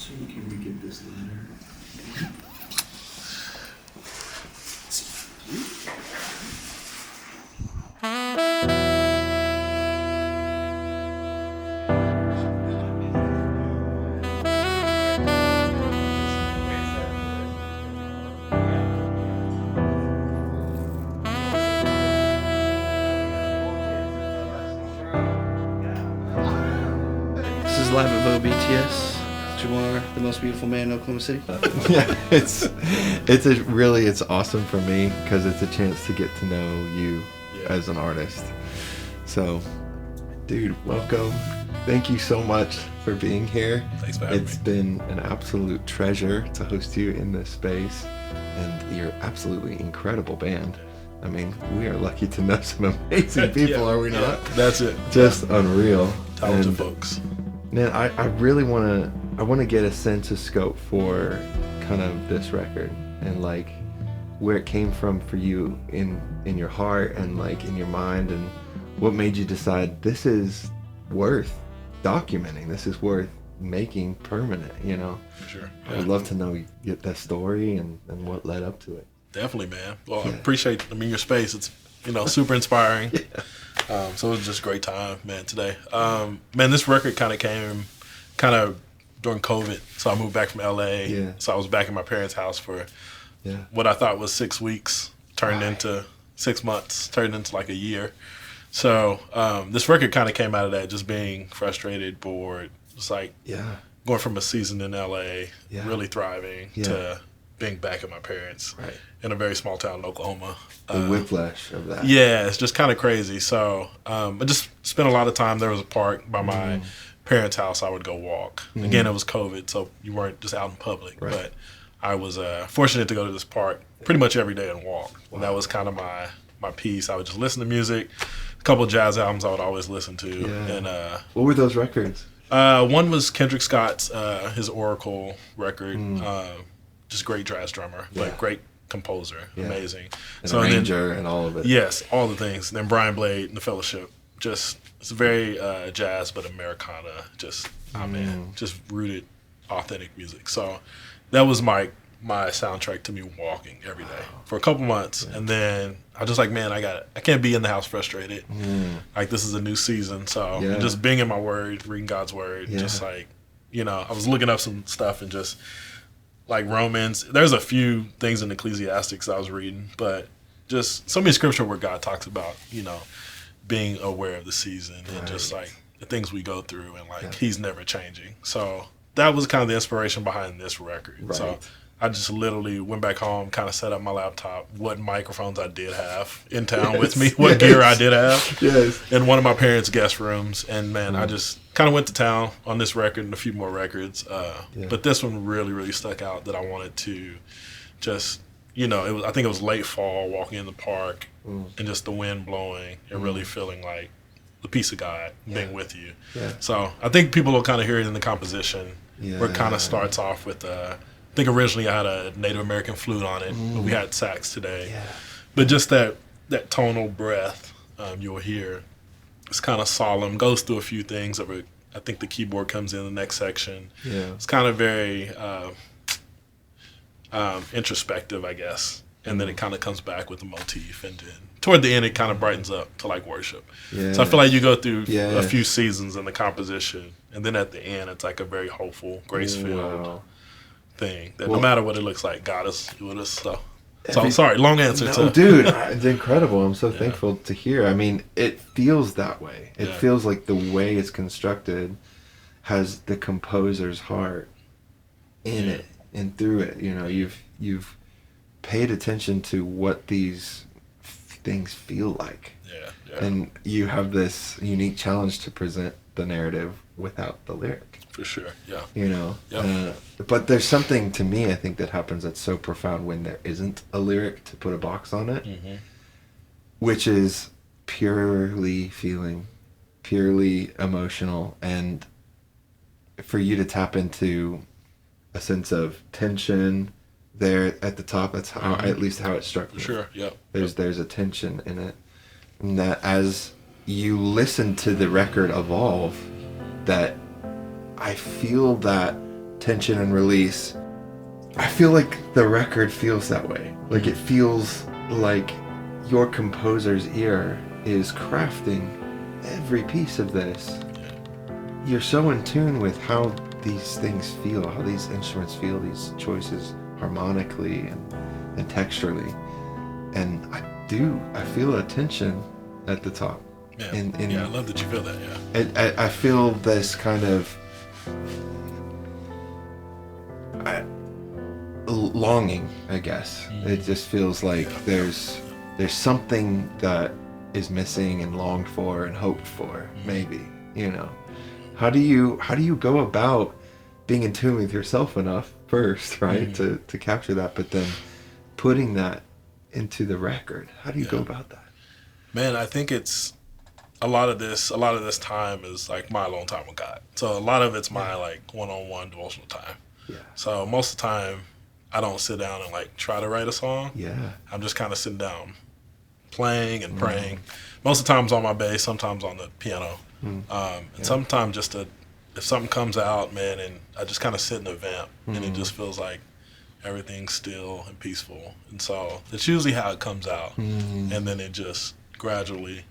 Can we get this ladder? This is live at VEUX BTS. Jemar, the most beautiful man in Oklahoma City. Yeah, it's awesome for me because it's a chance to get to know you as an artist. So, dude, welcome. Thank you so much for being here. Thanks for having me. It's been an absolute treasure to host you in this space, and you're absolutely incredible band. I mean, we are lucky to know some amazing people, are we not? That's it. Just unreal. Talented And, folks. man, I really want to get a sense of scope for kind of this record and like where it came from for you in your heart and like in your mind, and what made you decide this is worth documenting, this is worth making permanent, you know? For sure. I'd love to know get that story and what led up to it. Definitely, man. Well, I appreciate your space. It's, super inspiring. So it was just a great time, man, today. Man, this record kind of came during COVID. So I moved back from LA. Yeah. So I was back in my parents' house for Yeah. what I thought was 6 weeks, turned into 6 months, turned into like a year. So this record kind of came out of that, just being frustrated, bored. It's like going from a season in LA, really thriving, to being back at my parents in a very small town in Oklahoma. The whiplash of that. Yeah, it's just kind of crazy. So I just spent a lot of time. There was a park by my parents' house I would go walk. Again, it was COVID, so you weren't just out in public. Right. But I was fortunate to go to this park pretty much every day and walk. Wow. And that was kind of my piece. I would just listen to music. A couple of jazz albums I would always listen to. Yeah. And what were those records? one was Kendrick Scott's his Oracle record. Just great jazz drummer, but great composer, amazing. And arranger and all of it. Yes, all the things. Then Brian Blade and the Fellowship. Just it's very jazz, but Americana. Just just rooted, authentic music. So that was my soundtrack to me walking every day for a couple months, and then I was just like, man, I can't be in the house frustrated. Like this is a new season, so just being in my word, reading God's word, just like I was looking up some stuff and just. Like Romans, there's a few things in Ecclesiastics I was reading, but just so many scripture where God talks about, being aware of the season and just like the things we go through and like He's never changing. So that was kind of the inspiration behind this record. Right. So I just literally went back home, kind of set up my laptop, what microphones I did have in town with me, what gear I did have in one of my parents' guest rooms. And man, I just kind of went to town on this record and a few more records. But this one really, really stuck out that I wanted to just, I think it was late fall, walking in the park and just the wind blowing and really feeling like the peace of God being with you. So I think people will kind of hear it in the composition where it kind of starts off with I think originally I had a Native American flute on it, but we had sax today. But just that tonal breath you'll hear, it's kind of solemn, goes through a few things. I think the keyboard comes in the next section. It's kind of very introspective, I guess. And then it kind of comes back with a motif. And then toward the end, it kind of brightens up to like worship. So I feel like you go through a few seasons in the composition. And then at the end, it's like a very hopeful, grace-filled thing that no matter what it looks like, God is with us. So sorry, long answer. Dude, it's incredible. I'm so thankful to hear. I mean, it feels that way. It feels like the way it's constructed has the composer's heart in it and through it. You've paid attention to what these things feel like. And you have this unique challenge to present the narrative without the lyric. For sure, but there's something to me, I think, that happens that's so profound when there isn't a lyric to put a box on it, which is purely feeling, purely emotional, and for you to tap into a sense of tension there at the top. That's how, at least how it struck me. Sure, There's a tension in it, and that as you listen to the record evolve, that I feel that tension and release. I feel like the record feels that way. Like it feels like your composer's ear is crafting every piece of this. You're so in tune with how these things feel, how these instruments feel, these choices harmonically and texturally. And I feel a tension at the top. Yeah, I love that you feel that, yeah. I feel this kind of longing, I guess. It just feels like there's something that is missing and longed for and hoped for, maybe, you know. How do you go about being in tune with yourself enough first, right, to capture that, but then putting that into the record? How do you go about that? Man, I think it's a lot of this time is like my alone time with God. So a lot of it's my like one-on-one devotional time. Yeah. So most of the time I don't sit down and like try to write a song. Yeah. I'm just kind of sitting down playing and praying. Most of the times on my bass, sometimes on the piano. And sometimes just if something comes out, man, and I just kind of sit in the vamp and it just feels like everything's still and peaceful. And so it's usually how it comes out. And then it just gradually,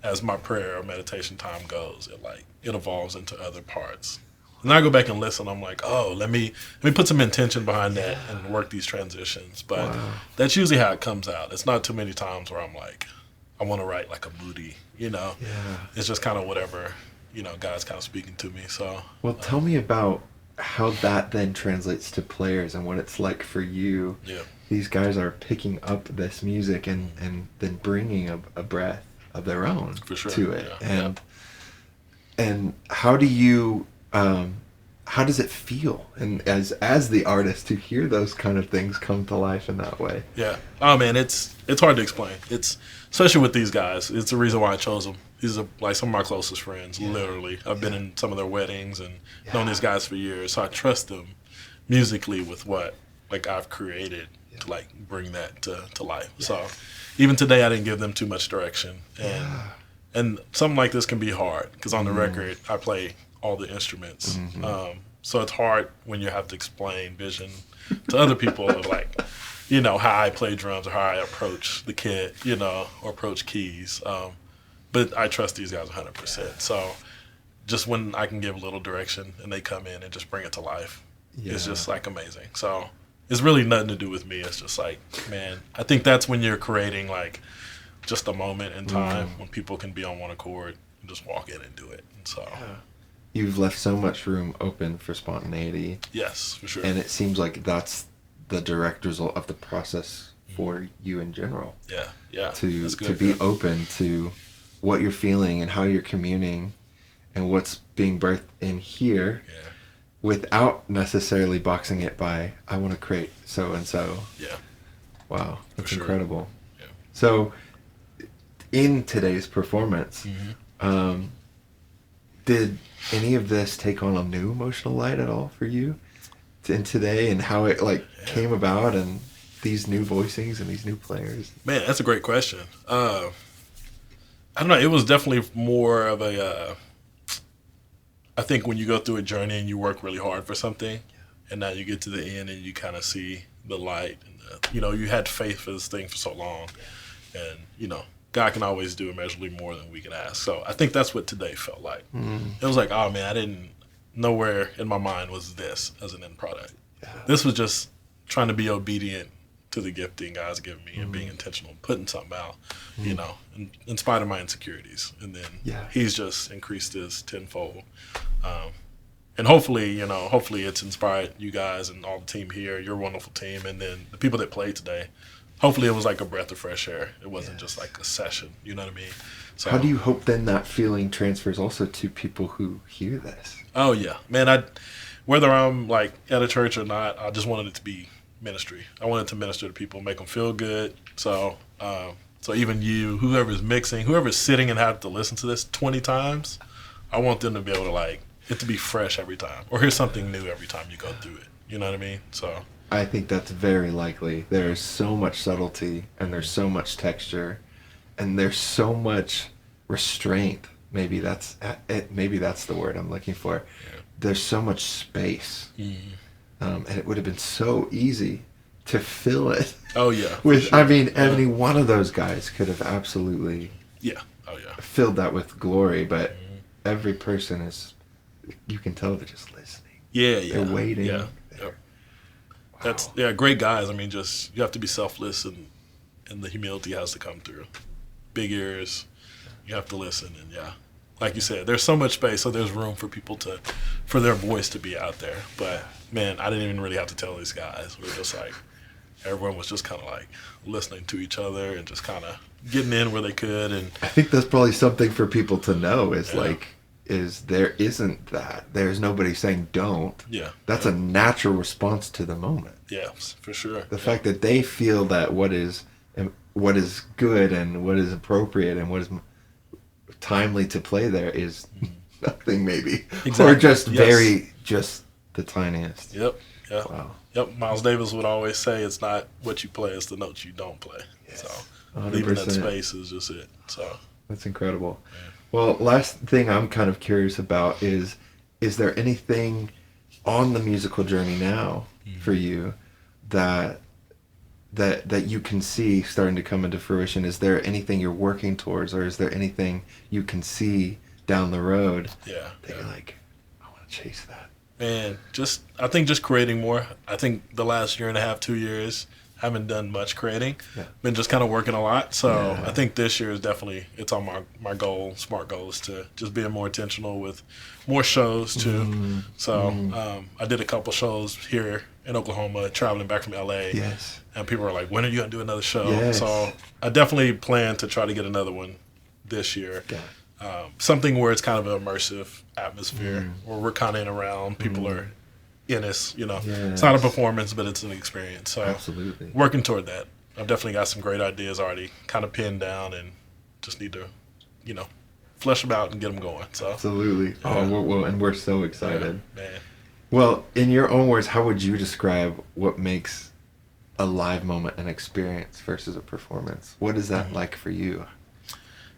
as my prayer or meditation time goes, it evolves into other parts. And I go back and listen, I'm like, oh, let me put some intention behind that and work these transitions. But that's usually how it comes out. It's not too many times where I'm like, I want to write like a moody, you know. Yeah. It's just kind of whatever, you know, God's kind of speaking to me. So well, tell me about how that then translates to players and what it's like for you. Yeah. These guys are picking up this music and then bringing a breath of their own to it. Yeah. And how do you how does it feel, and as the artist, to hear those kind of things come to life in that way? Yeah. Oh man, it's hard to explain. It's especially with these guys. It's the reason why I chose them. These are like some of my closest friends. Literally, I've been in some of their weddings and known these guys for years. So I trust them musically with what like I've created to like bring that to life. So even today, I didn't give them too much direction, and something like this can be hard because on the record I play all the instruments. So it's hard when you have to explain vision to other people of like, you know, how I play drums or how I approach the kit, you know, or approach keys. But I trust these guys 100%. So just when I can give a little direction and they come in and just bring it to life, it's just like amazing. So it's really nothing to do with me. It's just like, man, I think that's when you're creating like just a moment in time when people can be on one accord and just walk in and do it. And so you've left so much room open for spontaneity. Yes, for sure. And it seems like that's the direct result of the process for you in general. Yeah. To be open to what you're feeling and how you're communing and what's being birthed in here without necessarily boxing it by, I want to create so and so. Yeah. Wow, that's sure. incredible. Yeah. So in today's performance, did any of this take on a new emotional light at all for you in today, and how it like came about, and these new voicings and these new players? Man, that's a great question. I don't know. It was definitely more of a, I think when you go through a journey and you work really hard for something, and now you get to the end and you kind of see the light, and you know, you had faith for this thing for so long, and you know, God can always do immeasurably more than we can ask. So I think that's what today felt like. It was like, oh man, nowhere in my mind was this as an end product. This was just trying to be obedient to the gifting God's given me and being intentional, putting something out, you know, in spite of my insecurities. And then he's just increased this tenfold. And hopefully it's inspired you guys and all the team here, your wonderful team, and then the people that played today. Hopefully it was like a breath of fresh air. It wasn't just like a session, you know what I mean? So how do you hope then that feeling transfers also to people who hear this? Oh yeah, man, whether I'm like at a church or not, I just wanted it to be ministry. I wanted to minister to people, make them feel good. So even you, whoever's mixing, whoever's sitting and have to listen to this 20 times, I want them to be able to like it to be fresh every time, or hear something new every time you go through it. You know what I mean? So I think that's very likely. There's so much subtlety, and there's so much texture, and there's so much restraint maybe that's it. Maybe that's the word I'm looking for. Yeah. There's so much space, and it would have been so easy to fill it. Oh yeah. With Sure. I mean, any one of those guys could have absolutely filled that with glory, but every person is. You can tell they're just listening. Yeah. They're waiting. Yeah. Yep. That's great guys. I mean, just you have to be selfless, and the humility has to come through. Big ears. You have to listen, and like you said, there's so much space, so there's room for people for their voice to be out there. But man, I didn't even really have to tell these guys. We were just like, everyone was just kind of like listening to each other and just kind of getting in where they could. And I think that's probably something for people to know is there isn't that. There's nobody saying don't. Yeah. That's a natural response to the moment. Yeah, for sure. The fact that they feel that what is good and what is appropriate and what is timely to play there is nothing maybe. Exactly. Or just just the tiniest. Yep. Yeah. Wow. Yep. Miles Davis would always say it's not what you play, it's the notes you don't play. Yes. So 100%. leaving that space is just it. So that's incredible. Yeah. Well, last thing I'm kind of curious about is there anything on the musical journey now for you that you can see starting to come into fruition? Is there anything you're working towards, or is there anything you can see down the road that you're like, I want to chase that? Man, I think just creating more. I think the last year and a half, 2 years, haven't done much creating. Yeah. Been just kind of working a lot. So I think this year is definitely, it's on my goal, smart goal, is to just be more intentional with more shows too. I did a couple shows here in Oklahoma, traveling back from LA. Yes. And people were like, when are you going to do another show? Yes. So I definitely plan to try to get another one this year. Yeah. Something where it's kind of an immersive atmosphere, where we're kind of in around, people are in us, It's not a performance, but it's an experience. So absolutely working toward that. I've definitely got some great ideas already kind of pinned down, and just need to, flesh them out and get them going. So absolutely. Yeah. And we're so excited. Yeah, man. Well, in your own words, how would you describe what makes a live moment an experience versus a performance? What is that like for you?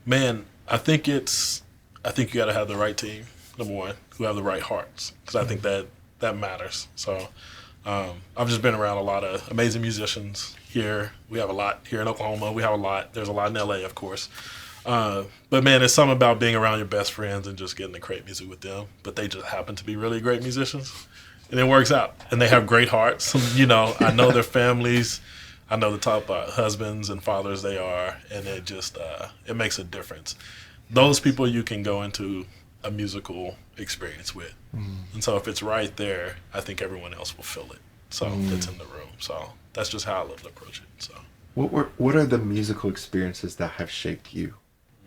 Man, I think you got to have the right team, number one, who have the right hearts, because I think that matters. So I've just been around a lot of amazing musicians here. We have a lot here in Oklahoma. We have a lot. There's a lot in LA, of course. But man, it's something about being around your best friends and just getting to create music with them. But they just happen to be really great musicians, and it works out. And they have great hearts. I know their families. I know the type of husbands and fathers they are, and it just it makes a difference. Those people you can go into a musical experience with. And so if it's right there, I think everyone else will feel it. So it's in the room. So that's just how I love to approach it. So what are the musical experiences that have shaped you,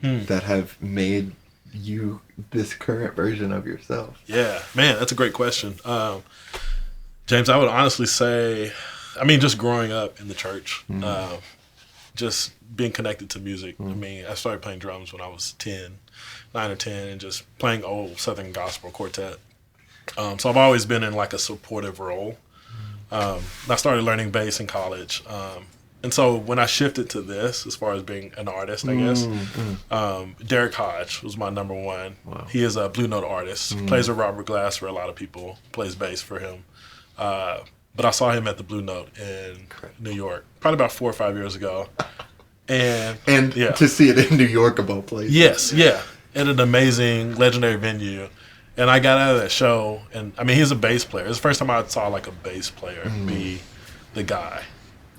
that have made you this current version of yourself? Yeah, man, that's a great question. James, I would honestly say, just growing up in the church, just being connected to music. I started playing drums when I was 9 or 10, and just playing old Southern gospel quartet. So I've always been in like a supportive role. I started learning bass in college. And so when I shifted to this, as far as being an artist, I guess, Derek Hodge was my number one. Wow. He is a Blue Note artist, plays with Robert Glass for a lot of people, plays bass for him. But I saw him at the Blue Note in New York, probably about 4 or 5 years ago. And to see it in New York of all places. Yes, yeah. At an amazing, legendary venue. And I got out of that show, and he's a bass player. It's the first time I saw like a bass player be the guy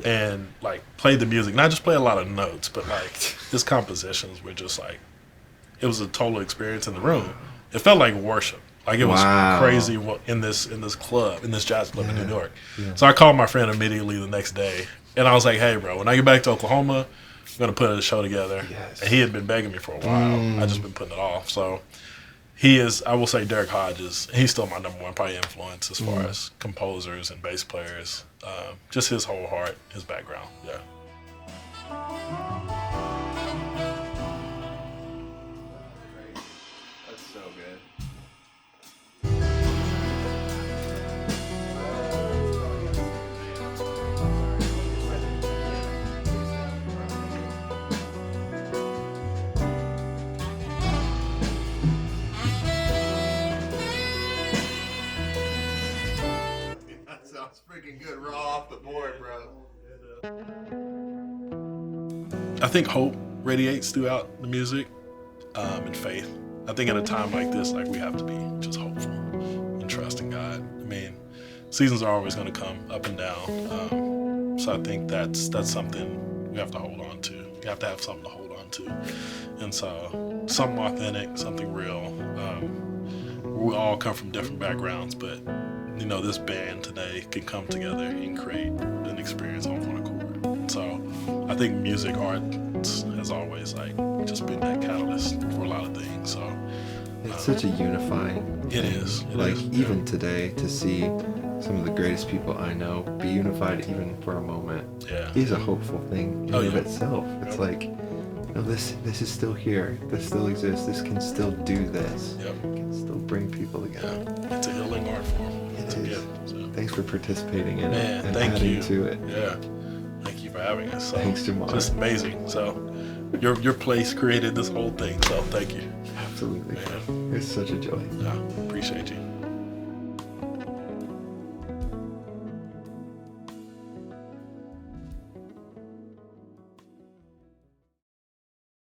and like play the music. Not just play a lot of notes, but like his compositions were just like, it was a total experience in the room. It felt like worship. Like it was crazy in this club, in this jazz club in New York. Yeah. So I called my friend immediately the next day, and I was like, hey bro, when I get back to Oklahoma, I'm going to put a show together. Yes. And he had been begging me for a while. I just been putting it off. So he is, I will say Derek Hodges, he's still my number one probably influence as far as composers and bass players. Just his whole heart, his background. Yeah. That's so good. It's freaking good raw off the board, bro. I think hope radiates throughout the music, and faith. I think at a time like this, like we have to be just hopeful and trust in God. I mean, seasons are always going to come up and down, so I think that's something we have to hold on to. You have to have something to hold on to, and so something authentic, something real. We all come from different backgrounds, but you know, this band today can come together and create an experience on one accord. And so I think music, art has always like just been that catalyst for a lot of things. So it's such a unifying it thing. is. Like even today, to see some of the greatest people I know be unified even for a moment is a hopeful thing in of itself. It's like, you know, this is still here. This still exists. This can still do this. Yep. It can still bring people together. Yeah. It's a healing art form. It is. So. Thanks for participating in it and thank adding you. to it. Yeah. Thank you for having us. So, thanks, Jemar. Just amazing. So your place created this whole thing. So thank you. Absolutely. It's such a joy. Yeah. Appreciate you.